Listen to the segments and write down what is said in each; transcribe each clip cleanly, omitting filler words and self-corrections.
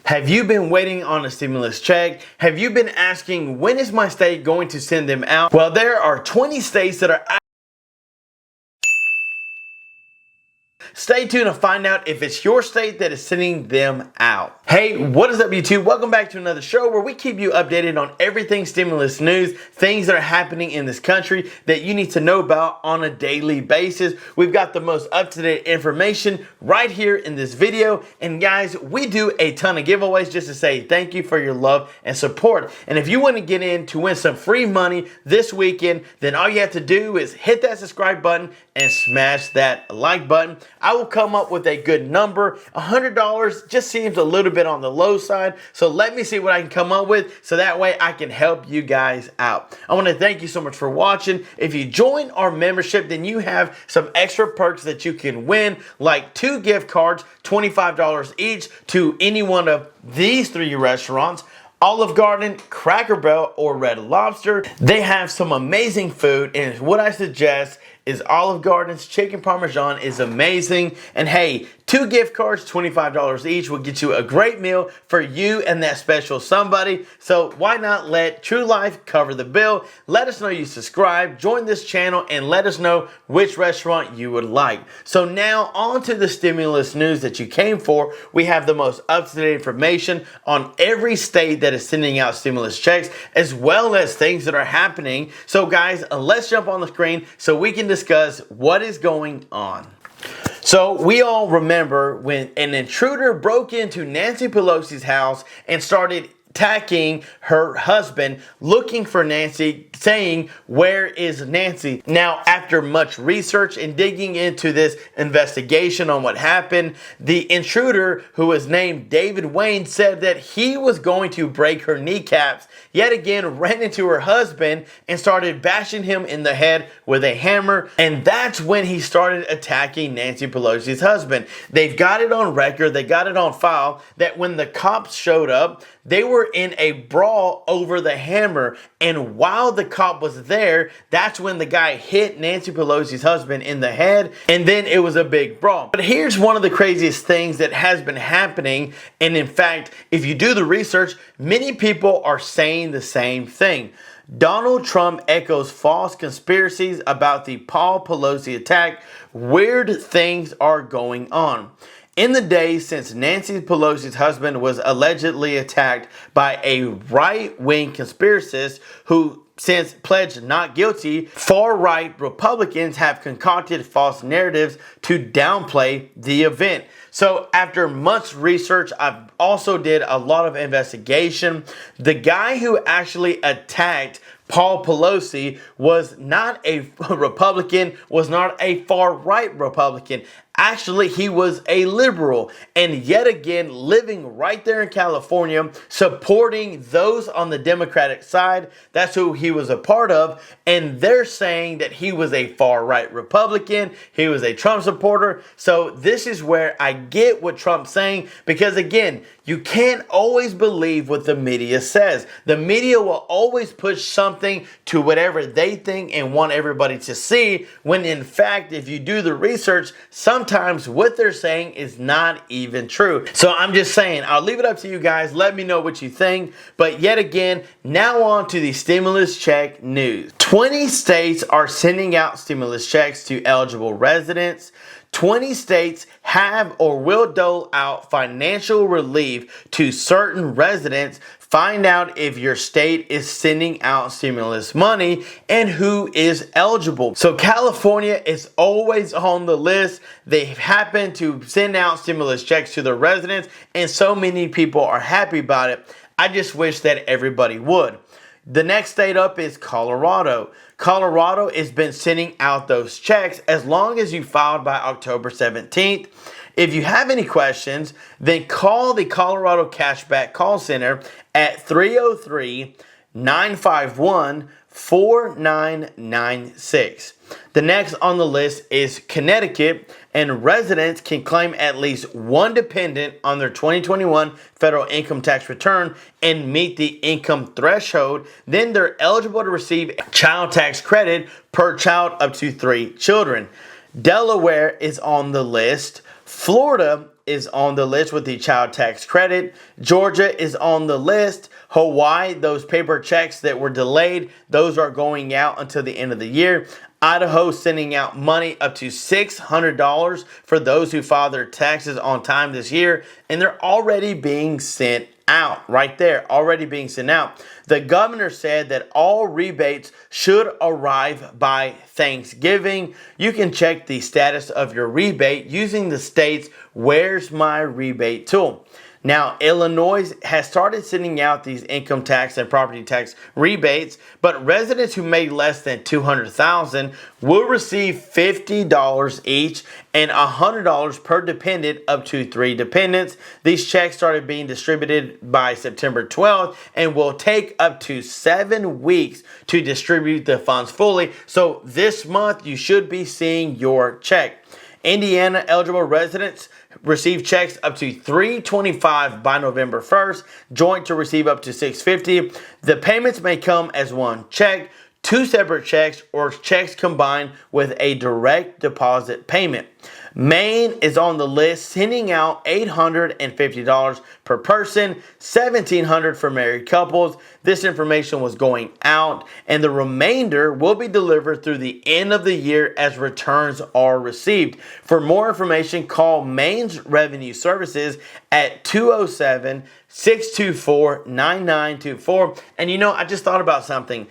Have you been waiting on a stimulus check? Have you been asking, when is my state going to send them out? Well, there are 20 states that are out. Stay tuned to find out if it's your state that is sending them out. Hey, what is up YouTube? Welcome back to another show where we keep you updated on everything stimulus news, things that are happening in this country that you need to know about on a daily basis. We've got the most up-to-date information right here in this video. And guys, we do a ton of giveaways just to say thank you for your love and support. And if you want to get in to win some free money this weekend, then all you have to do is hit that subscribe button and smash that like button. I will come up with a good number. $100 just seems a little bit on the low side. So let me see what I can come up with so that way I can help you guys out. I want to thank you so much for watching. If you join our membership, then you have some extra perks that you can win, like 2 gift cards, $25 each to any one of these 3 restaurants: Olive Garden, Cracker Barrel, or Red Lobster. They have some amazing food, and what I suggest is Olive Garden's chicken parmesan is amazing. And hey, 2 gift cards, $25 each, will get you a great meal for you and that special somebody. So why not let True Life cover the bill? Let us know you subscribe, join this channel, and let us know which restaurant you would like. So now on to the stimulus news that you came for. We have the most up-to-date information on every state that is sending out stimulus checks, as well as things that are happening. So guys, let's jump on the screen so we can discuss what is going on. So we all remember when an intruder broke into Nancy Pelosi's house and started attacking her husband, looking for Nancy, saying, "Where is Nancy?" Now, after much research and digging into this investigation on what happened, the intruder, who was named David Wayne, said that he was going to break her kneecaps. Yet again, ran into her husband and started bashing him in the head with a hammer. And that's when he started attacking Nancy Pelosi's husband. They've got it on record, they got it on file, that when the cops showed up, they were in a brawl over the hammer. And while the cop was there, that's when the guy hit Nancy Pelosi's husband in the head. And then it was a big brawl. But here's one of the craziest things that has been happening. And in fact, if you do the research, many people are saying the same thing. Donald Trump echoes false conspiracies about the Paul Pelosi attack. Weird things are going on. In the days since Nancy Pelosi's husband was allegedly attacked by a right-wing conspiracist who since pledged not guilty, far-right Republicans have concocted false narratives to downplay the event. So after much research, I also did a lot of investigation. The guy who actually attacked Paul Pelosi was not a Republican, was not a far-right Republican. Actually, he was a liberal, and yet again, living right there in California, supporting those on the Democratic side. That's who he was a part of, and they're saying that he was a far-right Republican, he was a Trump supporter. So this is where I get what Trump's saying, because again, you can't always believe what the media says. The media will always push something to whatever they think and want everybody to see, when in fact, if you do the research, sometimes what they're saying is not even true. So I'm just saying, I'll leave it up to you guys. Let me know what you think. But yet again, now on to the stimulus check news. 20 states are sending out stimulus checks to eligible residents. 20 states have or will dole out financial relief to certain residents. Find out if your state is sending out stimulus money and who is eligible. So California is always on the list. They happen to send out stimulus checks to the residents, and so many people are happy about it. I just wish that everybody would. The next state up is Colorado. Colorado has been sending out those checks as long as you filed by October 17th. If you have any questions, then call the Colorado Cashback Call Center at 303-951-4996. The next on the list is Connecticut, and residents can claim at least one dependent on their 2021 federal income tax return and meet the income threshold. Then they're eligible to receive child tax credit per child up to 3 children. Delaware is on the list. Florida is on the list with the child tax credit. Georgia is on the list. Hawaii, those paper checks that were delayed, those are going out until the end of the year. Idaho sending out money up to $600 for those who file their taxes on time this year, and they're already being sent out right there, already being sent out. The governor said that all rebates should arrive by Thanksgiving. You can check the status of your rebate using the state's Where's My Rebate tool. Now, Illinois has started sending out these income tax and property tax rebates, but residents who made less than $200,000 will receive $50 each and $100 per dependent up to 3 dependents. These checks started being distributed by September 12th and will take up to 7 weeks to distribute the funds fully. So this month, you should be seeing your check. Indiana eligible residents receive checks up to $325 by November 1st, joint to receive up to $650. The payments may come as one check, 2 separate checks, or checks combined with a direct deposit payment. Maine is on the list, sending out $850 per person, $1,700 for married couples. This information was going out, and the remainder will be delivered through the end of the year as returns are received. For more information, call Maine's Revenue Services at 207-624-9924. And I just thought about something.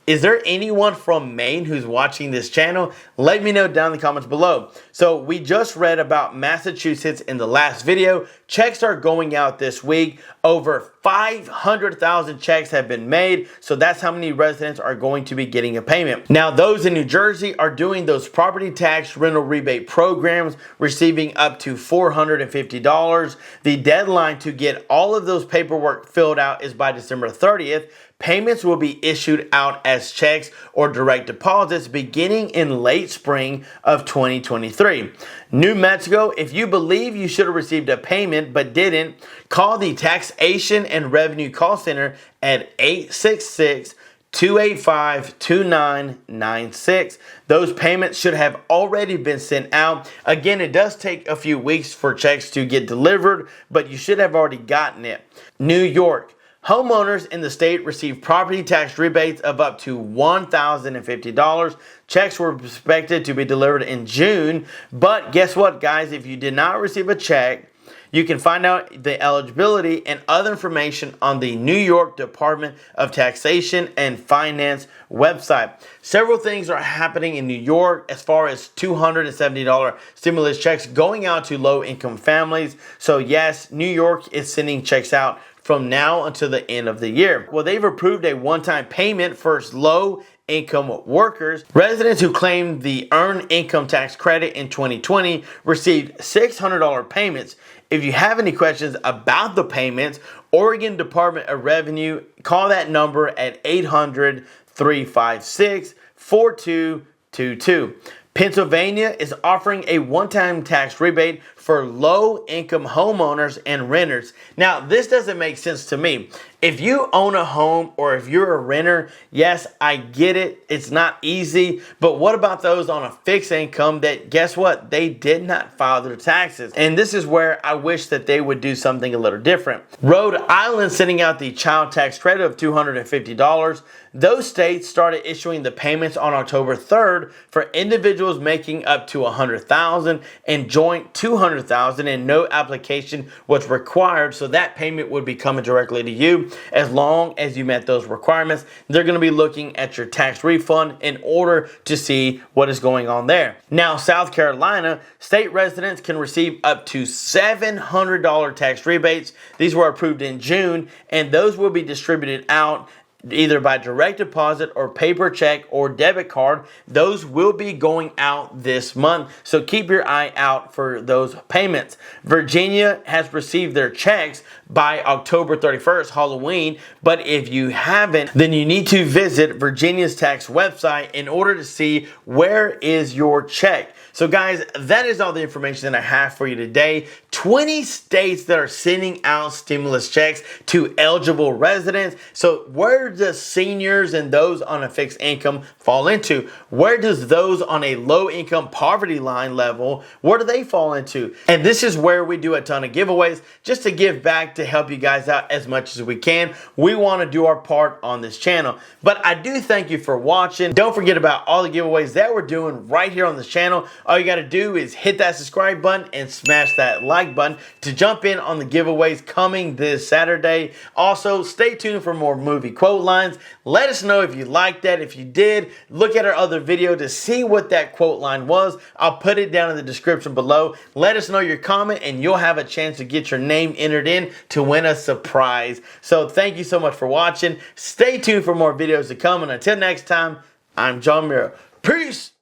Is there anyone from Maine who's watching this channel? Let me know down in the comments below. So we just read about Massachusetts in the last video. Checks are going out this week. Over 500,000 checks have been made. So that's how many residents are going to be getting a payment. Now, those in New Jersey are doing those property tax rental rebate programs, receiving up to $450. The deadline to get all of those paperwork filled out is by December 30th. Payments will be issued out as checks or direct deposits beginning in late spring of 2023. New Mexico, if you believe you should have received a payment but didn't, call the Taxation and Revenue Call Center at 866-285-2996. Those payments should have already been sent out. Again, it does take a few weeks for checks to get delivered, but you should have already gotten it. New York. Homeowners in the state receive property tax rebates of up to $1,050. Checks were expected to be delivered in June, but guess what, guys? If you did not receive a check, you can find out the eligibility and other information on the New York Department of Taxation and Finance website. Several things are happening in New York as far as $270 stimulus checks going out to low-income families. So yes, New York is sending checks out from now until the end of the year. Well, they've approved a one-time payment for low-income workers. Residents who claimed the Earned Income Tax Credit in 2020 received $600 payments. If you have any questions about the payments, Oregon Department of Revenue, call that number at 800-356-4222. Pennsylvania is offering a one-time tax rebate for low-income homeowners and renters. Now, this doesn't make sense to me. If you own a home or if you're a renter, yes, I get it. It's not easy. But what about those on a fixed income that, guess what? They did not file their taxes. And this is where I wish that they would do something a little different. Rhode Island sending out the child tax credit of $250. Those states started issuing the payments on October 3rd for individuals making up to $100,000 and joint $200,000, and no application was required. So that payment would be coming directly to you as long as you met those requirements. They're going to be looking at your tax refund in order to see what is going on there. Now, South Carolina, state residents can receive up to $700 tax rebates. These were approved in June, and those will be distributed out either by direct deposit or paper check or debit card. Those will be going out this month, so keep your eye out for those payments. Virginia has received their checks, by October 31st, Halloween. But if you haven't, then you need to visit Virginia's tax website in order to see where is your check. So guys, that is all the information that I have for you today. 20 states that are sending out stimulus checks to eligible residents. So where does seniors and those on a fixed income fall into? Where does those on a low income poverty line level, where do they fall into? And this is where we do a ton of giveaways just to give back to help you guys out as much as we can. We want to do our part on this channel. But I do thank you for watching. Don't forget about all the giveaways that we're doing right here on this channel. All you got to do is hit that subscribe button and smash that like button to jump in on the giveaways coming this Saturday. Also, stay tuned for more movie quote lines. Let us know if you liked that. If you did, look at our other video to see what that quote line was. I'll put it down in the description below. Let us know your comment and you'll have a chance to get your name entered in to win a surprise. So thank you so much for watching. Stay tuned for more videos to come. And until next time, I'm John Miro. Peace!